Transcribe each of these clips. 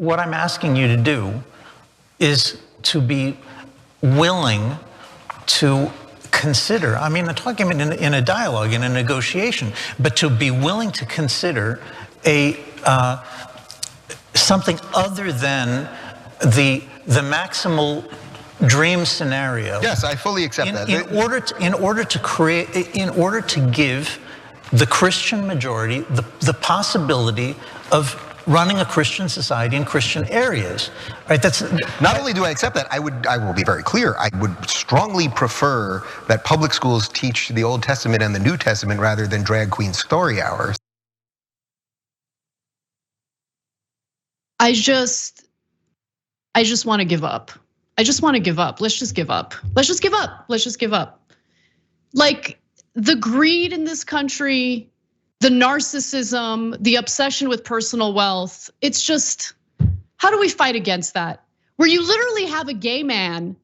what I'm asking you to do is to be willing to consider, I mean, I'm talking in a dialogue, in a negotiation, but to be willing to consider something other than the maximal dream scenario. Yes, I fully accept that. In order to give the Christian majority the possibility of running a Christian society in Christian areas, right? That's not only do I accept that, I will be very clear. I would strongly prefer that public schools teach the Old Testament and the New Testament rather than drag queen story hours. I just want to give up. I just want to give up. Let's just give up. Let's just give up. Let's just give up. Like the greed in this country, the narcissism, the obsession with personal wealth. It's just, how do we fight against that? Where you literally have a gay man.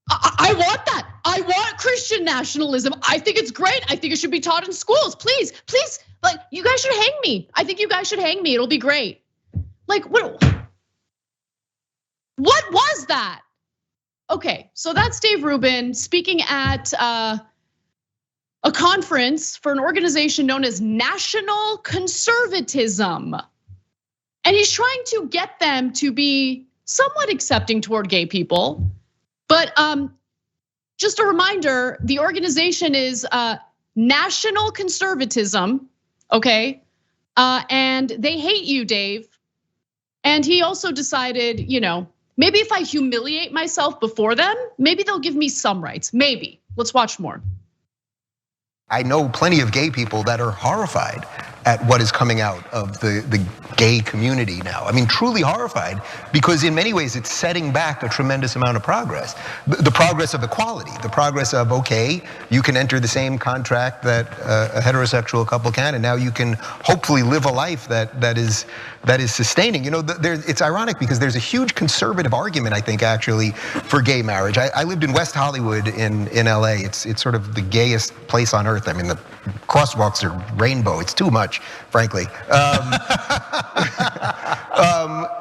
I want that. I want Christian nationalism. I think it's great. I think it should be taught in schools. Please, please, like you guys should hang me. I think you guys should hang me. It'll be great. Like what was that? Okay, so that's Dave Rubin speaking at a conference for an organization known as National Conservatism. And he's trying to get them to be somewhat accepting toward gay people. But just a reminder, the organization is National Conservatism, okay? And they hate you, Dave. And he also decided, maybe if I humiliate myself before them, maybe they'll give me some rights, maybe. Let's watch more. I know plenty of gay people that are horrified at what is coming out of the gay community now. I mean, truly horrified, because in many ways it's setting back a tremendous amount of progress. The progress of equality, the progress of, okay, you can enter the same contract that a heterosexual couple can, and now you can hopefully live a life that is sustaining. It's ironic because there's a huge conservative argument, I think, actually, for gay marriage. I lived in West Hollywood in LA. It's sort of the gayest place on earth. I mean, the crosswalks are rainbow. It's too much, frankly.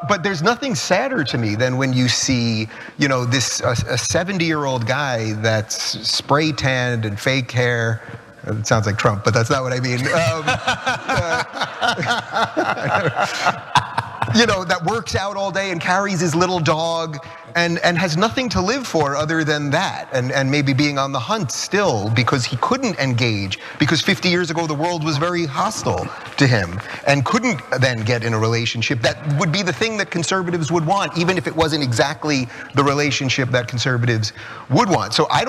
But there's nothing sadder to me than when you see, this a 70-year-old guy that's spray tanned and fake hair. It sounds like Trump, but that's not what I mean. That works out all day and carries his little dog and has nothing to live for other than that, and maybe being on the hunt still because he couldn't engage, because 50 years ago the world was very hostile to him and couldn't then get in a relationship that would be the thing that conservatives would want, even if it wasn't exactly the relationship that conservatives would want. So I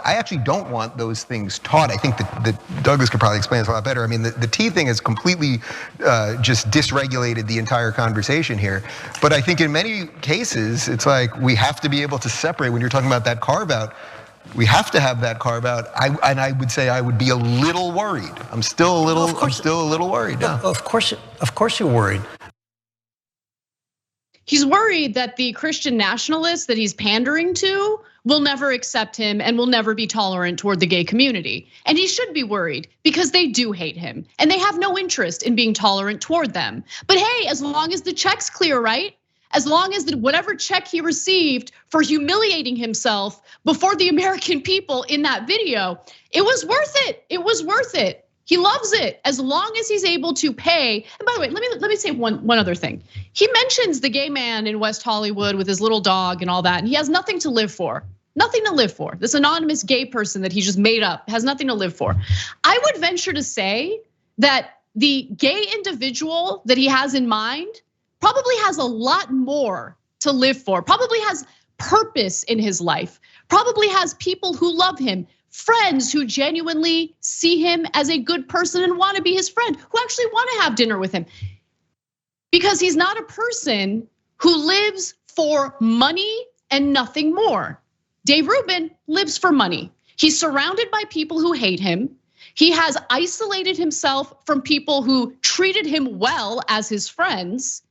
actually don't want those things taught. I think that Douglas could probably explain this a lot better. I mean, the T thing has completely just dysregulated the entire conversation here. But I think in many cases, it's like we have to be able to separate. When you're talking about that carve out, we have to have that carve out. And I would say I would be a little worried. I'm still a little worried. Yeah. Of course you're worried. He's worried that the Christian nationalists that he's pandering to will never accept him and will never be tolerant toward the gay community. And he should be worried because they do hate him and they have no interest in being tolerant toward them. But hey, as long as the check's clear, right? As long as whatever check he received for humiliating himself before the American people in that video, it was worth it. It was worth it. He loves it as long as he's able to pay. And by the way, let me say one other thing. He mentions the gay man in West Hollywood with his little dog and all that, and he has nothing to live for. Nothing to live for. This anonymous gay person that he just made up has nothing to live for. I would venture to say that the gay individual that he has in mind probably has a lot more to live for, probably has purpose in his life, probably has people who love him, friends who genuinely see him as a good person and want to be his friend, who actually want to have dinner with him. Because he's not a person who lives for money and nothing more. Dave Rubin lives for money. He's surrounded by people who hate him. He has isolated himself from people who treated him well as his friends.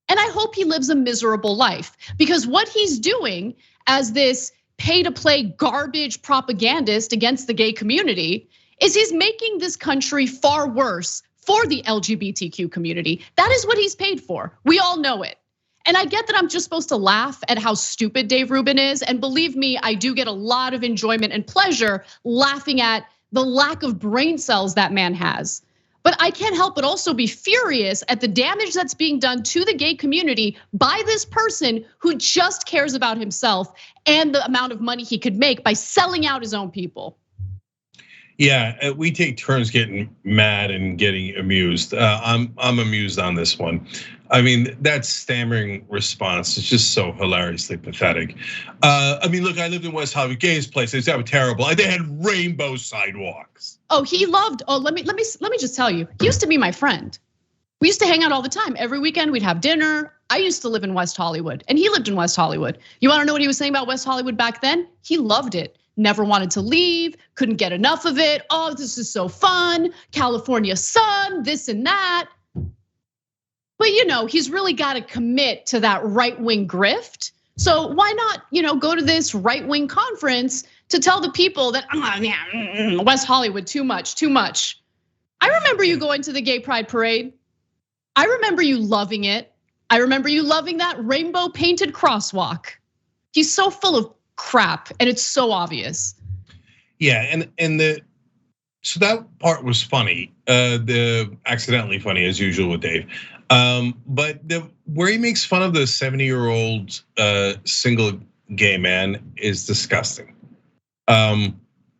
And I hope he lives a miserable life, because what he's doing as this pay-to-play garbage propagandist against the gay community is he's making this country far worse for the LGBTQ community. That is what he's paid for. We all know it. And I get that I'm just supposed to laugh at how stupid Dave Rubin is. And believe me, I do get a lot of enjoyment and pleasure laughing at the lack of brain cells that man has. But I can't help but also be furious at the damage that's being done to the gay community by this person who just cares about himself and the amount of money he could make by selling out his own people. Yeah, we take turns getting mad and getting amused. I'm amused on this one. I mean, that stammering response is just so hilariously pathetic. I mean, look, I lived in West Hollywood, gayest place. They were terrible. They had rainbow sidewalks. Oh, he loved. Oh, let me just tell you. He used to be my friend. We used to hang out all the time. Every weekend we'd have dinner. I used to live in West Hollywood, and he lived in West Hollywood. You want to know what he was saying about West Hollywood back then? He loved it. Never wanted to leave, couldn't get enough of it. Oh, this is so fun. California sun, this and that. But he's really got to commit to that right-wing grift. So why not, go to this right-wing conference to tell the people that, West Hollywood, too much. I remember you going to the Gay Pride Parade. I remember you loving it. I remember you loving that rainbow painted crosswalk. He's so full of crap, and it's so obvious. Yeah, so that part was funny, the accidentally funny as usual with Dave. But where he makes fun of the 70-year-old single gay man is disgusting. Oh,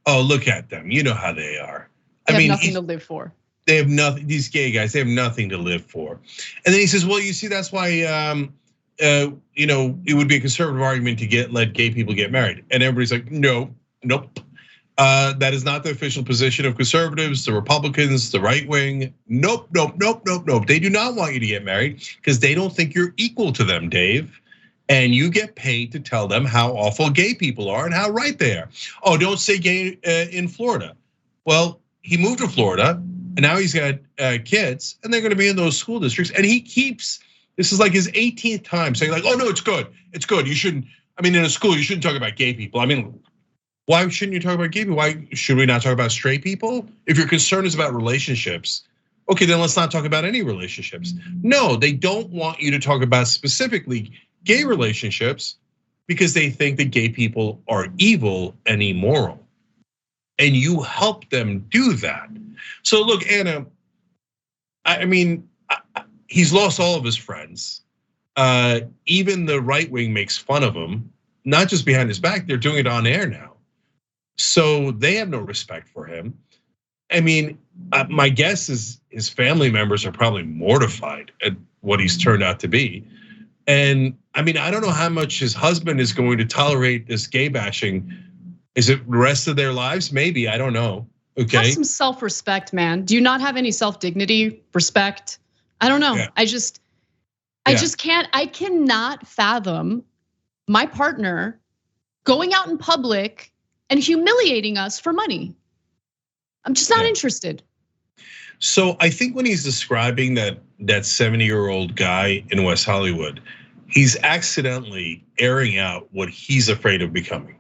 look at them, you know how they are. They have nothing to live for. They have nothing. These gay guys, they have nothing to live for. And then he says, well, you see, that's why. It would be a conservative argument to let gay people get married. And everybody's like, no, nope. That is not the official position of conservatives, the Republicans, the right wing. Nope. They do not want you to get married because they don't think you're equal to them, Dave. And you get paid to tell them how awful gay people are and how right they are. Oh, don't say gay in Florida. Well, he moved to Florida and now he's got kids and they're gonna be in those school districts. And he keeps, this is like his 18th time saying like, oh no, it's good. You shouldn't, in a school, you shouldn't talk about gay people. Why shouldn't you talk about gay people? Why should we not talk about straight people? If your concern is about relationships, okay, then let's not talk about any relationships. No, they don't want you to talk about specifically gay relationships because they think that gay people are evil and immoral. And you help them do that. So look, Anna, he's lost all of his friends. Even the right wing makes fun of him, not just behind his back, they're doing it on air now. So they have no respect for him. My guess is his family members are probably mortified at what he's turned out to be. And I don't know how much his husband is going to tolerate this gay bashing. Is it the rest of their lives? Maybe, I don't know. Okay. Have some self-respect, man. Do you not have any self-dignity, respect? I don't know. Yeah. I just can't, I cannot fathom my partner going out in public and humiliating us for money. I'm just not interested. So I think when he's describing that 70-year-old guy in West Hollywood, he's accidentally airing out what he's afraid of becoming.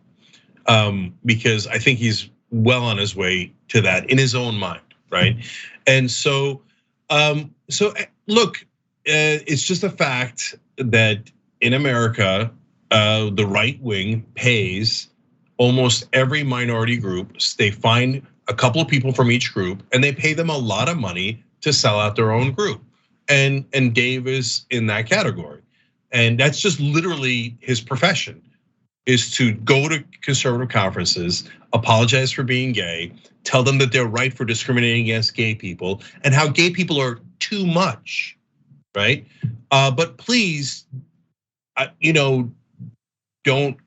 Because I think he's well on his way to that in his own mind, right? And so look, it's just a fact that in America, the right wing pays almost every minority group. They find a couple of people from each group and they pay them a lot of money to sell out their own group. And Dave is in that category. And that's just literally his profession, is to go to conservative conferences, apologize for being gay, tell them that they're right for discriminating against gay people and how gay people are too much, right? But please, don't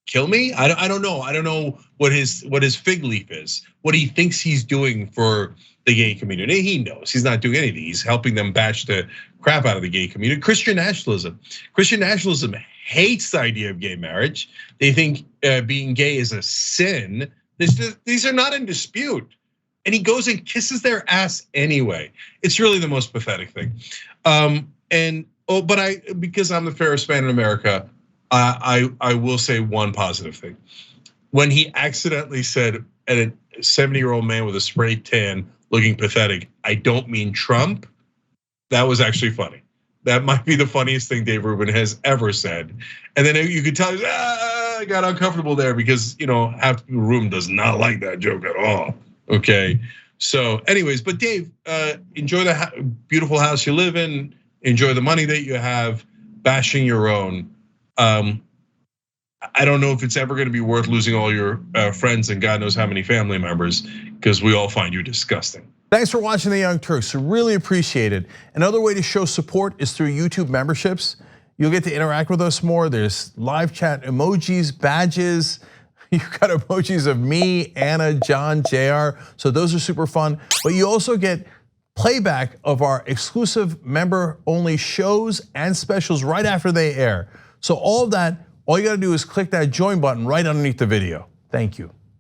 kill me. I don't know. I don't know what his fig leaf is, what he thinks he's doing for the gay community. He knows he's not doing anything. He's helping them bash the crap out of the gay community. Christian nationalism hates the idea of gay marriage. They think being gay is a sin. These are not in dispute. And he goes and kisses their ass anyway. It's really the most pathetic thing. Because I'm the fairest man in America, I will say one positive thing. When he accidentally said at a 70-year-old man with a spray tan looking pathetic, I don't mean Trump, that was actually funny. That might be the funniest thing Dave Rubin has ever said. And then you could tell he's, I got uncomfortable there because half the room does not like that joke at all. Okay, so anyways, but Dave, enjoy the beautiful house you live in. Enjoy the money that you have. Bashing your own. I don't know if it's ever going to be worth losing all your friends and God knows how many family members, because we all find you disgusting. Thanks for watching The Young Turks, really appreciate it. Another way to show support is through YouTube memberships. You'll get to interact with us more. There's live chat emojis, badges. You've got emojis of me, Anna, John, JR. So those are super fun. But you also get playback of our exclusive member-only shows and specials right after they air. So all of that, all you gotta do is click that join button right underneath the video. Thank you.